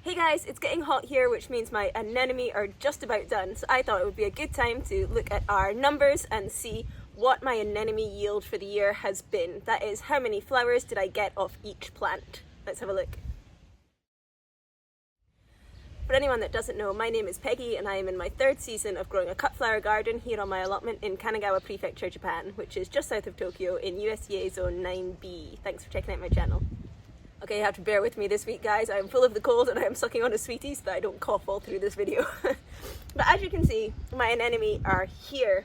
Hey guys, it's getting hot here, which means my anemone are just about done, so I thought it would be a good time to look at our numbers and see what my anemone yield for the year has been. That is, how many flowers did I get off each plant? Let's have a look. For anyone that doesn't know, my name is Peggy and I am in my third season of growing a cut flower garden here on my allotment in Kanagawa Prefecture, Japan, which is just south of Tokyo in USDA Zone 9B. Thanks for checking out my channel. Okay, you have to bear with me this week, guys. I'm full of the cold and I am sucking on a sweetie so that I don't cough all through this video. But as you can see, my anemone are here.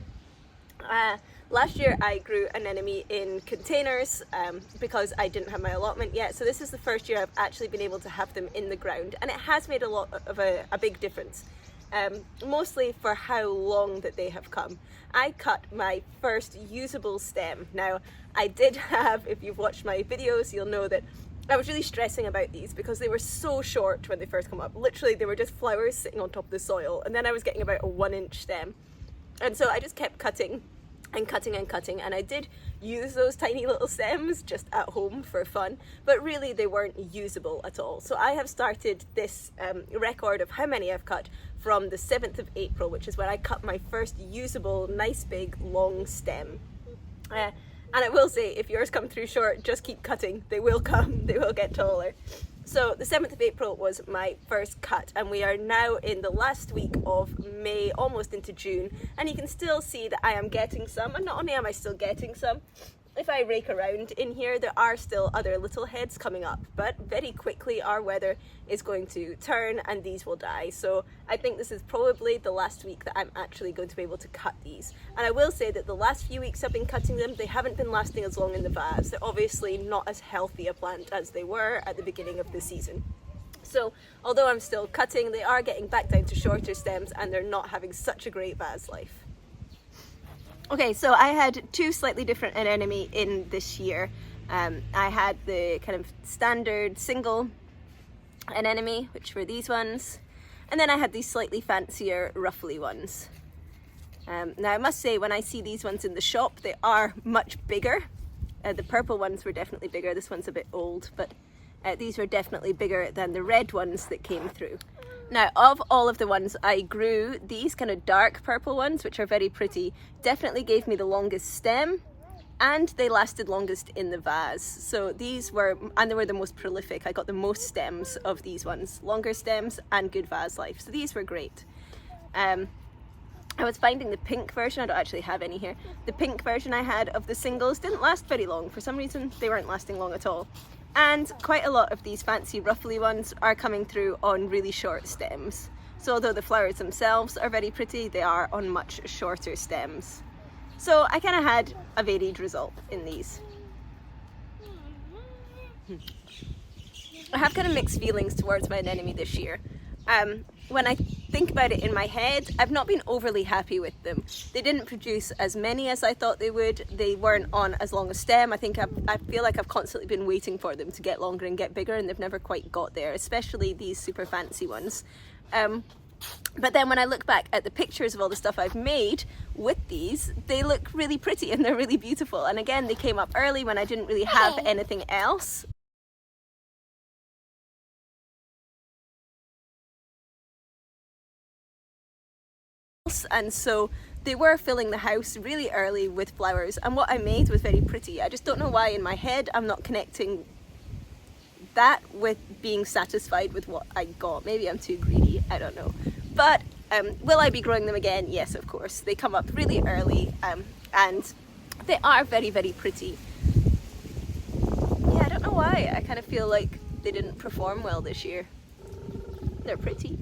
Last year I grew anemone in containers because I didn't have my allotment yet. So this is the first year I've actually been able to have them in the ground, and it has made a lot of a big difference. Mostly for how long that they have come. I cut my first usable stem. Now, I did have, if you've watched my videos, you'll know that I was really stressing about these because they were so short when they first come up. Literally, they were just flowers sitting on top of the soil, and then I was getting about a 1-inch stem. And so I just kept cutting and cutting and cutting, and I did use those tiny little stems just at home for fun, but really they weren't usable at all. So I have started this record of how many I've cut from the 7th of April, which is when I cut my first usable, nice big long stem. And I will say, if yours come through short, just keep cutting. They will come, they will get taller. So the 7th of April was my first cut, and we are now in the last week of May, almost into June, and you can still see that I am getting some, and not only am I still getting some, if I rake around in here, there are still other little heads coming up, but very quickly our weather is going to turn and these will die. So I think this is probably the last week that I'm actually going to be able to cut these. And I will say that the last few weeks I've been cutting them, they haven't been lasting as long in the vase. They're obviously not as healthy a plant as they were at the beginning of the season. So although I'm still cutting, they are getting back down to shorter stems and they're not having such a great vase life. Okay, so I had two slightly different anemone in this year. I had the kind of standard single anemone, which were these ones, and then I had these slightly fancier ruffly ones. Now I must say, when I see these ones in the shop, they are much bigger. The purple ones were definitely bigger. This one's a bit old, but these were definitely bigger than the red ones that came through. Now, of all of the ones I grew, these kind of dark purple ones, which are very pretty, definitely gave me the longest stem, and they lasted longest in the vase. So these were, and they were the most prolific. I got the most stems of these ones, longer stems and good vase life. So these were great. I was finding the pink version, I don't actually have any here, the pink version I had of the singles didn't last very long. For some reason, they weren't lasting long at all. And quite a lot of these fancy ruffly ones are coming through on really short stems. So although the flowers themselves are very pretty, they are on much shorter stems. So I kind of had a varied result in these. I have kind of mixed feelings towards my anemone this year. When I think about it in my head, I've not been overly happy with them. They didn't produce as many as I thought they would. They weren't on as long a stem. I feel like I've constantly been waiting for them to get longer and get bigger, and they've never quite got there, especially these super fancy ones. But then when I look back at the pictures of all the stuff I've made with these, they look really pretty and they're really beautiful. And again, they came up early when I didn't really have anything else. And so they were filling the house really early with flowers, and what I made was very pretty. I just don't know why in my head I'm not connecting that with being satisfied with what I got. Maybe I'm too greedy, I don't know. But will I be growing them again? Yes, of course. They come up really early and they are very, very pretty. Yeah, I don't know why. I kind of feel like they didn't perform well this year. They're pretty.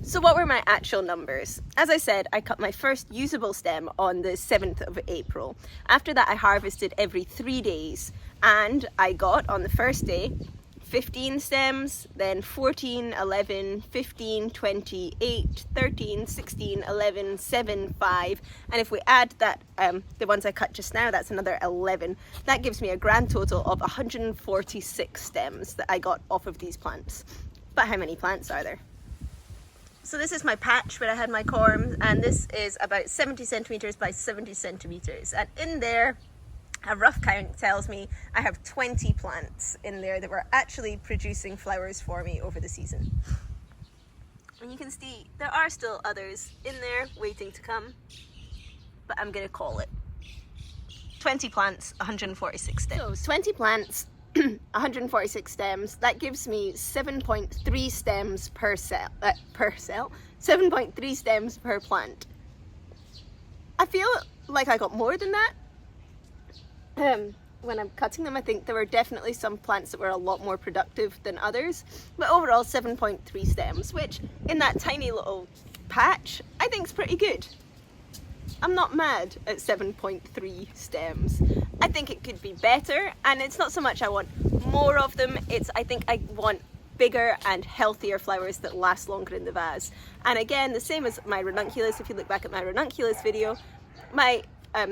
So what were my actual numbers? As I said, I cut my first usable stem on the 7th of April. After that, I harvested every 3 days, and I got, on the first day, 15 stems, then 14, 11, 15, 20, 8, 13, 16, 11, 7, 5, and if we add that, the ones I cut just now, that's another 11. That gives me a grand total of 146 stems that I got off of these plants. But how many plants are there? So this is my patch where I had my corms, and this is about 70 centimeters by 70 centimeters. And in there, A rough count tells me I have 20 plants in there that were actually producing flowers for me over the season. And you can see there are still others in there waiting to come, but I'm gonna call it 20 plants, 146 stems. So 20 plants, 146 stems, that gives me 7.3 stems per cell, 7.3 stems per plant. I feel like I got more than that. When I'm cutting them, I think there were definitely some plants that were a lot more productive than others, but overall 7.3 stems, which in that tiny little patch, I think is pretty good. I'm not mad at 7.3 stems. I think it could be better, and it's not so much I want more of them, it's I think I want bigger and healthier flowers that last longer in the vase. And again, the same as my ranunculus, if you look back at my ranunculus video, my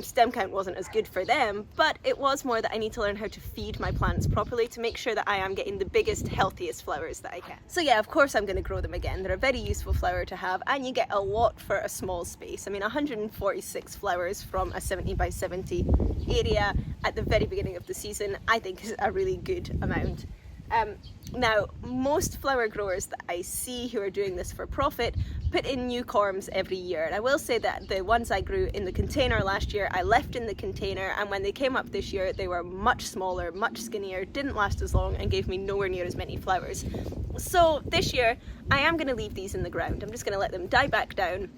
stem count wasn't as good for them, but it was more that I need to learn how to feed my plants properly to make sure that I am getting the biggest, healthiest flowers that I can. So yeah, of course I'm going to grow them again. They're a very useful flower to have, and you get a lot for a small space. I mean, 146 flowers from a 70 by 70 area at the very beginning of the season, I think is a really good amount. Now, most flower growers that I see who are doing this for profit put in new corms every year, and I will say that the ones I grew in the container last year I left in the container, and when they came up this year they were much smaller, much skinnier, didn't last as long, and gave me nowhere near as many flowers. So this year I am going to leave these in the ground. I'm just going to let them die back down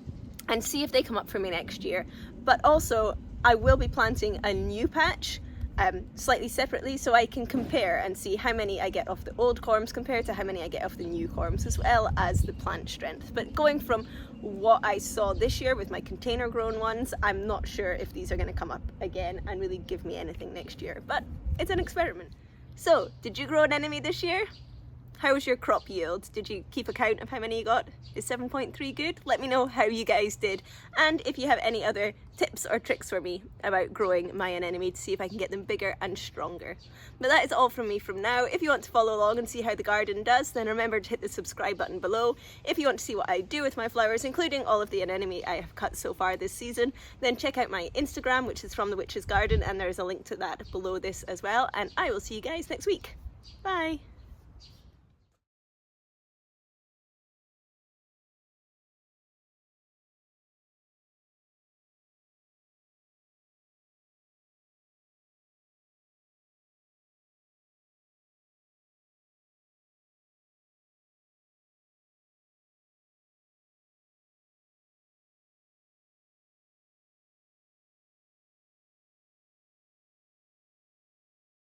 and see if they come up for me next year. But also I will be planting a new patch slightly separately, so I can compare and see how many I get off the old corms compared to how many I get off the new corms, as well as the plant strength. But going from what I saw this year with my container grown ones, I'm not sure if these are going to come up again and really give me anything next year, but it's an experiment. So, did you grow an anemone this year? How was your crop yield? Did you keep account of how many you got? Is 7.3 good? Let me know how you guys did, and if you have any other tips or tricks for me about growing my anemone to see if I can get them bigger and stronger. But that is all from me from now. If you want to follow along and see how the garden does, then remember to hit the subscribe button below. If you want to see what I do with my flowers, including all of the anemone I have cut so far this season, then check out my Instagram, which is From the Witch's Garden, and there's a link to that below this as well, and I will see you guys next week. Bye!